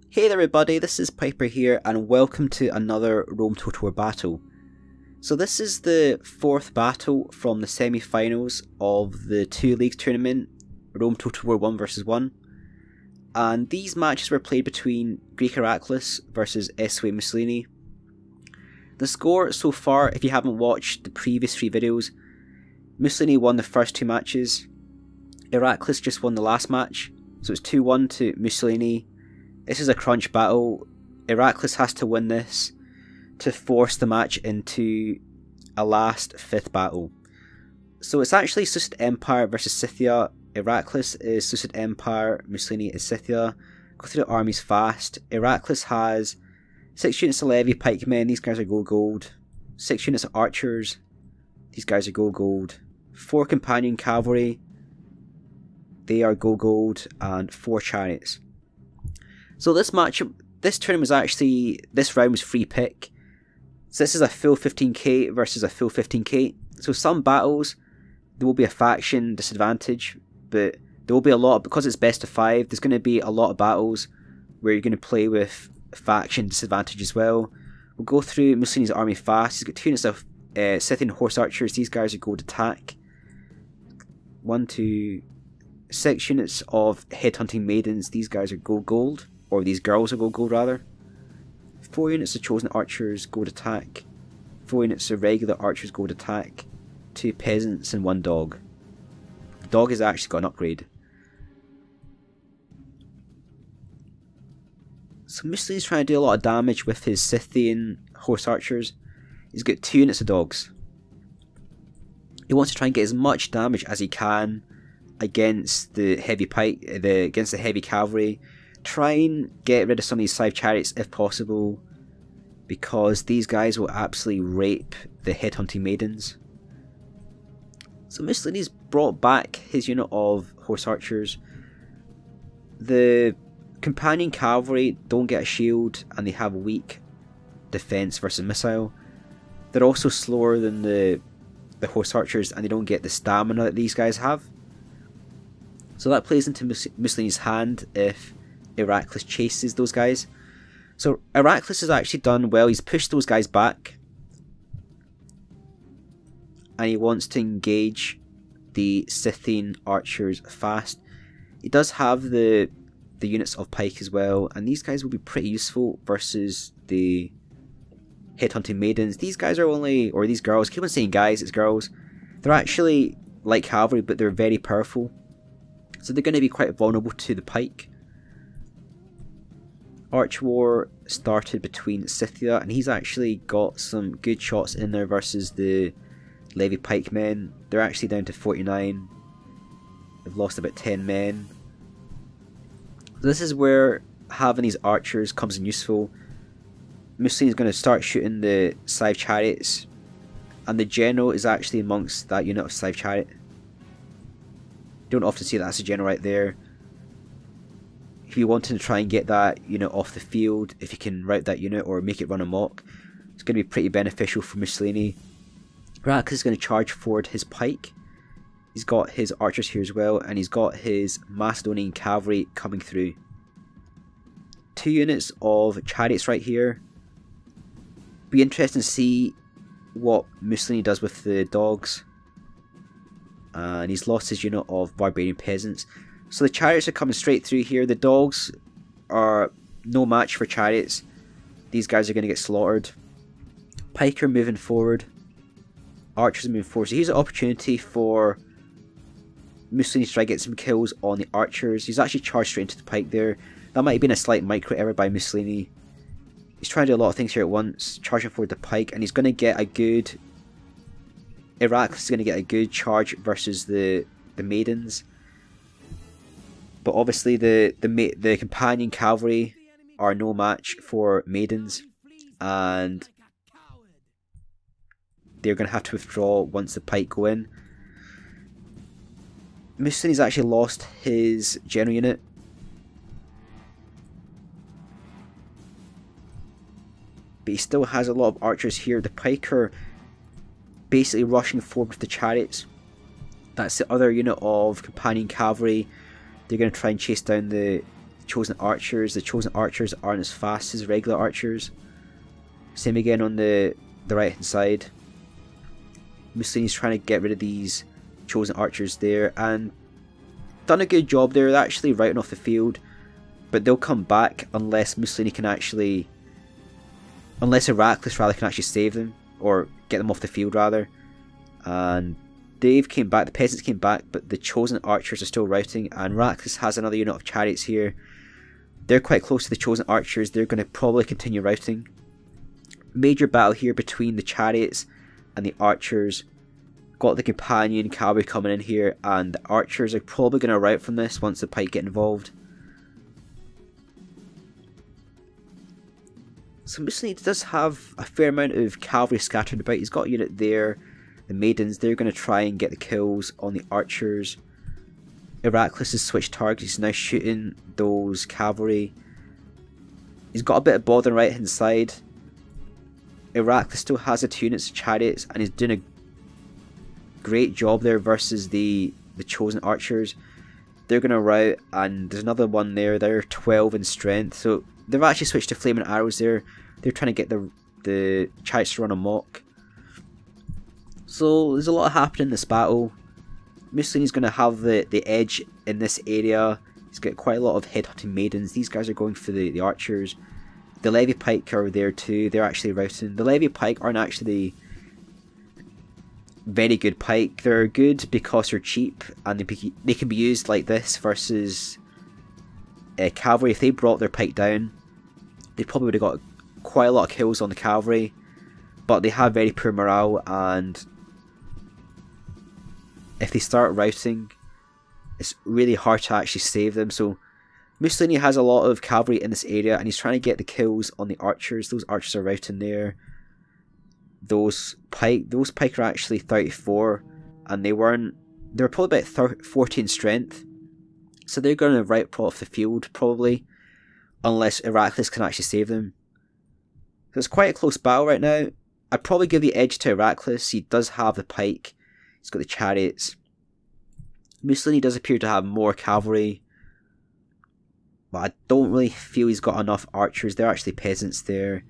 Hey there everybody, this is Piper here and welcome to another Rome Total War battle. So this is the fourth battle from the semi-finals of the 2 Leagues tournament, Rome Total War 1 vs 1. And these matches were played between GREEK-IRAKLIS versus SoA Moussolini. The score so far, if you haven't watched the previous 3 videos, Moussolini won the first 2 matches, Iraklis just won the last match, so it's 2-1 to Moussolini. This is a crunch battle. Iraklis has to win this to force the match into a last 5th battle. So it's actually Seleucid Empire versus Scythia. Iraklis is Seleucid Empire, Moussolini is Scythia. Go through the armies fast. Iraklis has 6 units of levy pikemen, these guys are gold. 6 units of archers, these guys are gold. 4 companion cavalry, they are gold, and 4 chariots. So this tournament was actually, this round was free pick. So this is a full 15k versus a full 15k. So some battles, there will be a faction disadvantage, but there will be a lot, because it's best of 5, there's going to be a lot of battles where you're going to play with faction disadvantage as well. We'll go through Mussolini's army fast. He's got 2 units of Scythian horse archers, these guys are gold attack. 6 units of headhunting maidens, these guys are gold. Or these girls are gold rather. 4 units of chosen archers, gold attack. 4 units of regular archers, gold attack. 2 peasants and 1 dog. The dog has actually got an upgrade. So Mussolini's trying to do a lot of damage with his Scythian horse archers. He's got 2 units of dogs. He wants to try and get as much damage as he can against the heavy against the heavy cavalry. Try and get rid of some of these 5 chariots if possible, because these guys will absolutely rape the headhunting maidens. So Mussolini's brought back his unit of horse archers. The companion cavalry don't get a shield and they have weak defense versus missile. They're also slower than the horse archers and they don't get the stamina that these guys have. So that plays into Mussolini's hand if Iraklis chases those guys. So Iraklis has actually done well. He's pushed those guys back and he wants to engage the Scythian archers fast. He does have the units of pike as well, and these guys will be pretty useful versus the headhunting maidens. These guys are only, or these girls, I keep on saying guys, it's girls. They're actually like cavalry, but they're very powerful. So they're going to be quite vulnerable to the pike. Arch war started between Scythia, and he's actually got some good shots in there versus the levy pikemen. They're actually down to 49. They've lost about 10 men. So this is where having these archers comes in useful. Mussolini's going to start shooting the Scythe chariots, and the general is actually amongst that unit of Scythe chariot. You don't often see that's a general right there. If you wanted to try and get that unit off the field, if you can rout that unit or make it run amok, it's going to be pretty beneficial for Moussolini. Iraklis is going to charge forward his pike. He's got his archers here as well, and he's got his Macedonian cavalry coming through. 2 units of chariots right here. Be interesting to see what Moussolini does with the dogs. And he's lost his unit of barbarian peasants. So the chariots are coming straight through here. The dogs are no match for chariots. These guys are going to get slaughtered. Pike are moving forward. Archers are moving forward. So here's an opportunity for Mussolini to try to get some kills on the archers. He's actually charged straight into the pike there. That might have been a slight micro error by Mussolini. He's trying to do a lot of things here at once. Charging forward the pike, and he's going to get a good... Iraklis is going to get a good charge versus the maidens. But obviously the companion cavalry are no match for maidens, and they're going to have to withdraw once the pike go in. Mussolini's actually lost his general unit. But he still has a lot of archers here. The pike are basically rushing forward with the chariots. That's the other unit of companion cavalry. They're going to try and chase down the chosen archers. The chosen archers aren't as fast as regular archers. Same again on the right hand side. Mussolini's trying to get rid of these chosen archers there, and done a good job there. They're actually routing off the field, but they'll come back unless Mussolini can actually, unless Iraklis rather can actually save them, or get them off the field rather. And they've came back, the peasants came back, but the chosen archers are still routing, and Iraklis has another unit of chariots here. They're quite close to the chosen archers, they're going to probably continue routing. Major battle here between the chariots and the archers. Got the companion cavalry coming in here, and the archers are probably going to rout from this once the pike get involved. So Mussolini does have a fair amount of cavalry scattered about. He's got a unit there. The maidens, they're going to try and get the kills on the archers. Iraklis has switched targets. He's now shooting those cavalry. He's got a bit of bother on the right hand side. Iraklis still has the 2 units of chariots, and he's doing a great job there versus the chosen archers. They're going to rout, and there's another one there. They're 12 in strength, so they've actually switched to flaming arrows there. They're trying to get the chariots to run amok. So there's a lot happening in this battle. Mussolini's going to have the edge in this area. He's got quite a lot of headhunting maidens. These guys are going for the archers. The levy pike are there too. They're actually routing. The levy pike aren't actually very good pike. They're good because they're cheap, and they can be used like this versus cavalry. If they brought their pike down, they probably would have got quite a lot of kills on the cavalry, but they have very poor morale, and if they start routing, it's really hard to actually save them. So Mussolini has a lot of cavalry in this area, and he's trying to get the kills on the archers. Those archers are routing there. Those pike are actually 34, and they were probably about 14 strength, so they're going to rout off the field probably, unless Iraklis can actually save them. So it's quite a close battle right now. I'd probably give the edge to Iraklis. He does have the pike, he's got the chariots. Mussolini does appear to have more cavalry, but I don't really feel he's got enough archers. They're actually peasants there.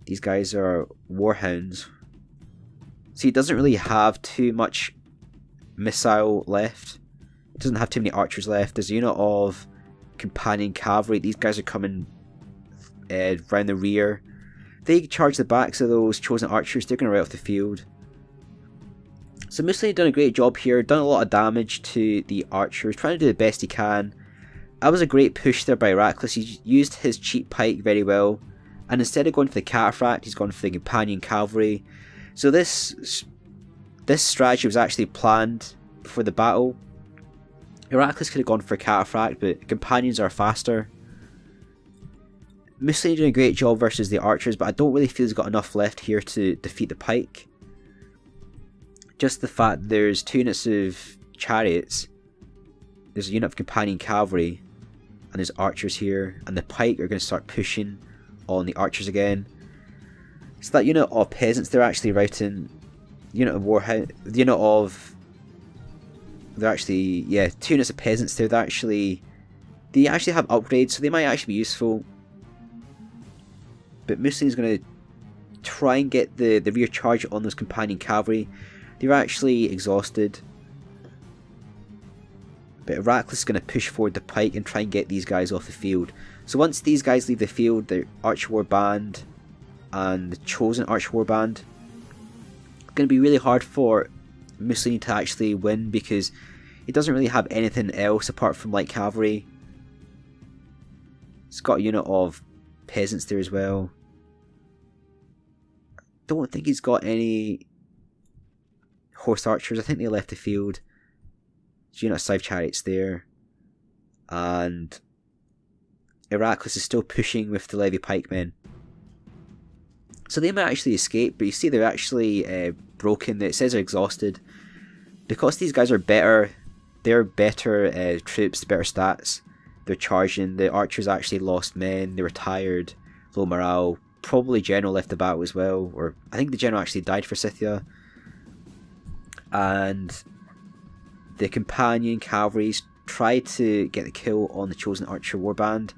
These guys are warhounds. So he doesn't really have too much missile left. He doesn't have too many archers left. There's a unit of companion cavalry. These guys are coming round the rear. They charge the backs of those chosen archers. They're going to rout off the field. So Mussolini done a great job here. Done a lot of damage to the archers. Trying to do the best he can. That was a great push there by Iraklis. He used his cheap pike very well. And instead of going for the cataphract, he's gone for the companion cavalry. So this strategy was actually planned before the battle. Iraklis could have gone for a cataphract, but companions are faster. Mussolini doing a great job versus the archers, but I don't really feel he's got enough left here to defeat the pike. Just the fact there's 2 units of chariots, there's a unit of companion cavalry, and there's archers here, and the pike are going to start pushing on the archers again. So that unit of peasants, they're actually routing. Unit of warhound, the unit of, they're actually, yeah, 2 units of peasants. They actually have upgrades, so they might actually be useful. But Mussolini's going to try and get the rear charge on those companion cavalry. They're actually exhausted. But Iraklis is going to push forward the pike and try and get these guys off the field. So once these guys leave the field, the Archer War Band and the chosen Archer War Band, it's going to be really hard for Mussolini to actually win, because he doesn't really have anything else apart from light cavalry. He's got a unit of peasants there as well. I don't think he's got any horse archers. I think they left the field. There's a unit of scythe chariots there. And Iraklis is still pushing with the levy pikemen. So they might actually escape, but you see they're actually broken. It says they're exhausted. Because these guys are better, they're better troops, better stats. They're charging. The archers actually lost men. They were tired, low morale. Probably general left the battle as well, or I think the general actually died for Scythia. And the companion cavalries tried to get the kill on the chosen archer warband.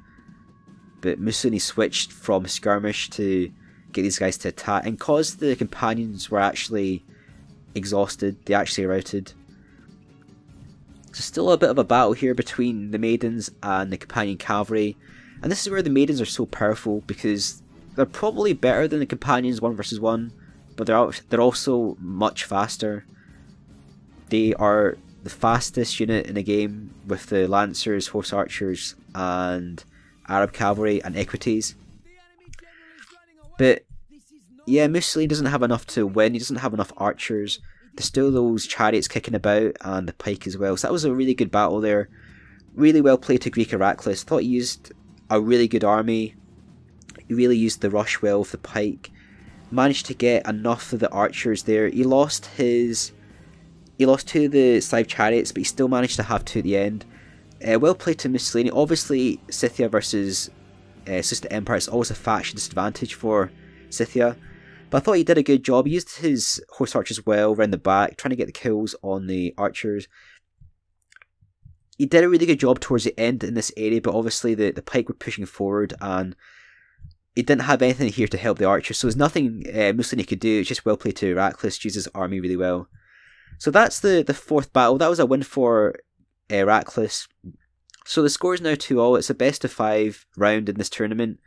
but Moussolini switched from skirmish to get these guys to attack, and because the companions were actually exhausted, they actually routed. So still a bit of a battle here between the maidens and the companion cavalry, and this is where the maidens are so powerful, because they're probably better than the companions 1 versus 1, but they're also much faster. They are the fastest unit in the game, with the lancers, horse archers, and Arab cavalry and equities. But yeah, Moussolini doesn't have enough to win. He doesn't have enough archers. There's still those chariots kicking about, and the pike as well. So that was a really good battle there. Really well played to Greek-IRAKLIS. Thought he used a really good army. He really used the rush well with the pike. Managed to get enough of the archers there. He lost 2 of the Slav chariots, but he still managed to have 2 at the end. Well played to Moussolini. Obviously, Scythia versus Seleucid Empire is always a faction disadvantage for Scythia, but I thought he did a good job. He used his horse archers well around the back, trying to get the kills on the archers. He did a really good job towards the end in this area, but obviously the pike were pushing forward, and he didn't have anything here to help the archers, so there's nothing Moussolini could do. It's just well played to Iraklis, used his army really well. So that's the 4th battle. That was a win for Iraklis. So the score is now 2-all. It's a best of 5 round in this tournament.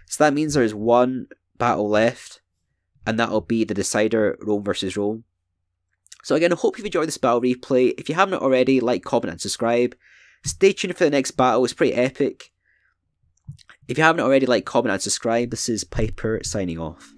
So that means there's 1 battle left, and that'll be the decider, Rome versus Rome. So again, I hope you've enjoyed this battle replay. If you haven't already, like, comment and subscribe. Stay tuned for the next battle. It's pretty epic. If you haven't already, like, comment and subscribe. This is Piper signing off.